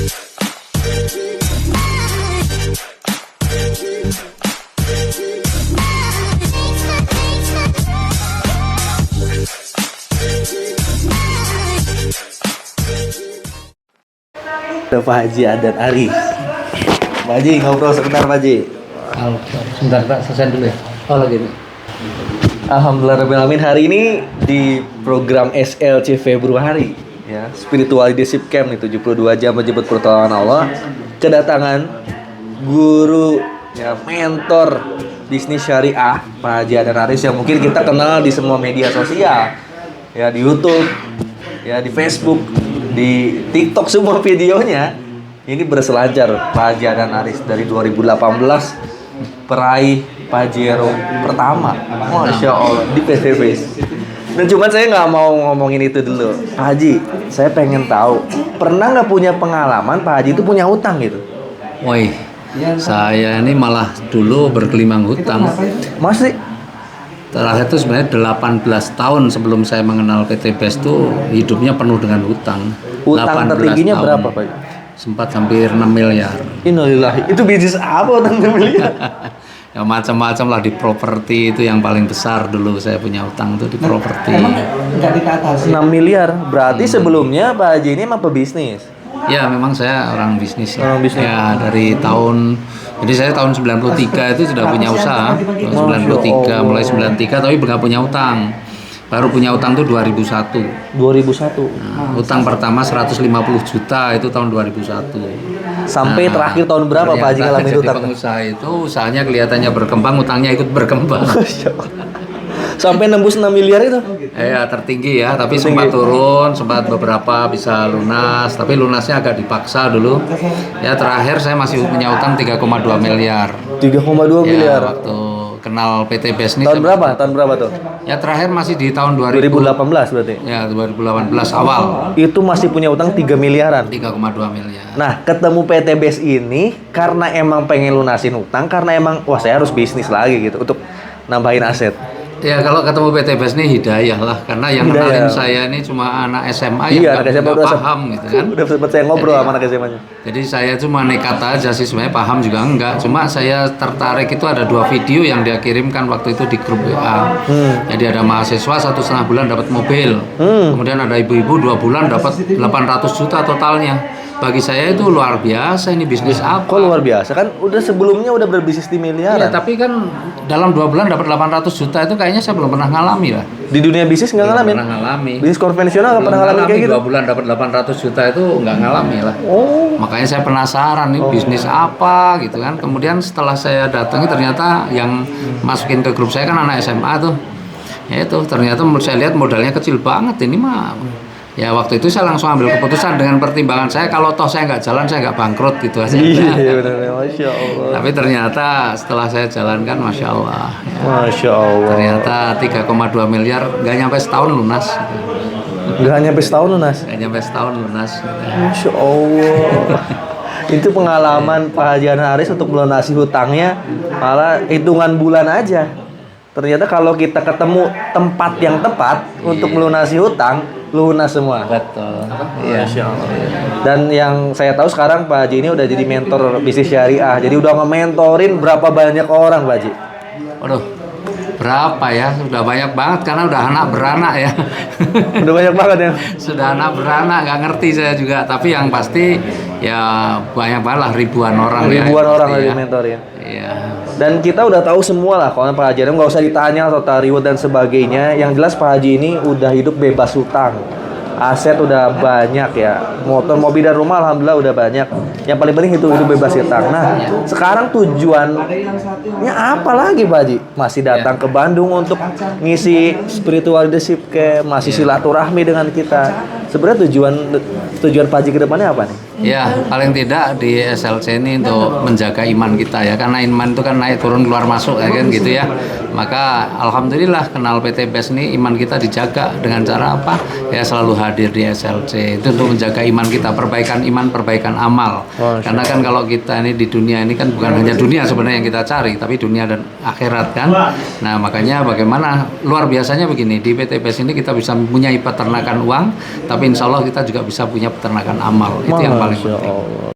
Ada Pak Haji Adan Aris. Pak Haji ngobrol sebentar Pak Haji. Sebentar Pak, selesai dulu ya. Oh lagi nih. Alhamdulillahirrahmanirrahim, hari ini di program SLC Februari ya, Spiritual Leadership Camp nih 72 jam menyebut pertolongan Allah, kedatangan guru ya, mentor bisnis syariah Pak Haji Adan Aris yang mungkin kita kenal di semua media sosial ya, di YouTube ya, di Facebook, di TikTok, semua videonya ini berselancar Pak Haji Adan Aris dari 2018 peraih Pajero pertama, Masya Allah, di PTB. Dan cuma saya nggak mau ngomongin itu dulu, Pak Haji. Saya pengen tahu, pernah nggak punya pengalaman Pak Haji itu punya utang gitu? Woi, saya ini malah dulu bergelimang hutang. Masih? Terakhir itu sebenarnya 18 tahun sebelum saya mengenal PT Best tuh hidupnya penuh dengan hutang. Utang tertingginya tahun. berapa Pak? Sempat hampir 6 miliar. Innalillahi. Itu bisnis apa utang 6 miliar? Ya macam-macam lah, di properti itu yang paling besar dulu saya punya utang tuh di properti. 6 miliar. Berarti sebelumnya Pak Haji ini emang pebisnis. Ya memang saya orang bisnis. Orang bisnis. Ya dari tahun, jadi saya tahun 93 itu sudah punya usaha. Tahun 93, mulai 93 tapi nggak punya utang. Baru punya utang tuh 2001. 2001. Nah, utang pertama 150 juta itu tahun 2001. Sampai terakhir tahun berapa Pak Haji ngalamin jadi utang? pengusaha itu usahanya kelihatannya berkembang, utangnya ikut berkembang. Sampai nembus 6 miliar itu? Ya tertinggi ya, tapi sempat turun, sempat beberapa bisa lunas, tapi lunasnya agak dipaksa dulu. Ya terakhir saya masih punya utang 3,2 miliar. 3,2 miliar. Ya, waktu kenal PT Best ini. Tahun berapa? Tahun berapa tuh? Ya terakhir masih di tahun 2018 berarti? Ya 2018 awal. Itu masih punya utang 3 miliaran? 3,2 miliar. Nah, ketemu PT Best ini karena emang pengen lunasin utang, karena emang, wah saya harus bisnis lagi gitu, untuk nambahin aset. Ya kalau ketemu PT Best ini hidayah lah, karena yang kenalin saya ini cuma anak SMA yang nggak paham gitu kan. Udah sempat saya ngobrol sama anak SMA-nya. Jadi saya cuma nekat aja sih, sebenarnya paham juga enggak. Cuma saya tertarik itu ada 2 video yang dia kirimkan waktu itu di grup WA. Jadi ada mahasiswa 1,5 bulan dapat mobil. Kemudian ada ibu-ibu 2 bulan dapat 800 juta totalnya. Bagi saya itu luar biasa, ini bisnis apa? Kok luar biasa? Kan udah sebelumnya udah berbisnis di miliaran. Iya, tapi kan dalam 2 bulan dapat 800 juta itu kayaknya saya belum pernah ngalami lah. Di dunia bisnis nggak ngalamin? Pernah ngalami. Bisnis konvensional nggak pernah ngalamin kayak gitu? 2 bulan dapat 800 juta itu nggak ngalami lah. Oh. Makanya saya penasaran nih bisnis apa gitu kan. Kemudian setelah saya datangi ternyata yang masukin ke grup saya kan anak SMA tuh. Ya itu ternyata saya lihat modalnya kecil banget ini mah. Ya waktu itu saya langsung ambil keputusan dengan pertimbangan saya, kalau toh saya nggak jalan saya nggak bangkrut gitu aja. Iya benar, Masya Allah. Tapi ternyata setelah saya jalankan, Masya Allah. Ya. Masya Allah. Ternyata 3,2 miliar nggak nyampe setahun lunas. Nggak nyampe setahun lunas? Nggak nyampe setahun lunas. Masya Allah. Itu pengalaman Pak Haji Adan Aris untuk melunasi hutangnya malah hitungan bulan aja. Ternyata kalau kita ketemu tempat yang tepat untuk melunasi hutang, lunas semua. Betul. Iya. Dan yang saya tahu sekarang Pak Haji ini udah jadi mentor bisnis syariah. Jadi udah nge-mentorin berapa banyak orang Pak Haji? Waduh, berapa ya? Sudah banyak banget karena udah anak beranak ya. Udah banyak banget ya? Sudah anak beranak, nggak ngerti saya juga. Tapi yang pasti ya banyak banget lah, ribuan orang. Ribuan ya, orang pasti, lagi ya. mentorin. Iya. Dan kita udah tahu semua lah, kalau Pak Haji nggak usah ditanya total reward dan sebagainya. Yang jelas Pak Haji ini udah hidup bebas hutang, aset udah banyak ya, motor, mobil dan rumah alhamdulillah udah banyak. Yang paling penting itu hidup bebas hutang. Nah, sekarang tujuannya apa lagi Pak Haji? Masih datang ke Bandung untuk ngisi spiritual leadership camp, masih silaturahmi dengan kita. Sebenarnya tujuan Pak Haji ke depannya apa nih? Ya, paling tidak di SLC ini untuk menjaga iman kita ya, karena iman itu kan naik turun keluar masuk ya kan gitu ya. Maka alhamdulillah kenal PT Best ini iman kita dijaga dengan cara apa? Ya selalu hadir di SLC. Itu untuk menjaga iman kita, perbaikan iman, perbaikan amal. Karena kan kalau kita ini di dunia ini kan bukan hanya dunia sebenarnya yang kita cari, tapi dunia dan akhirat kan. Nah, makanya bagaimana luar biasanya begini, di PT Best ini kita bisa mempunyai peternakan uang, tapi insya Allah kita juga bisa punya peternakan amal. Itu yang paling paling Masya penting. Allah.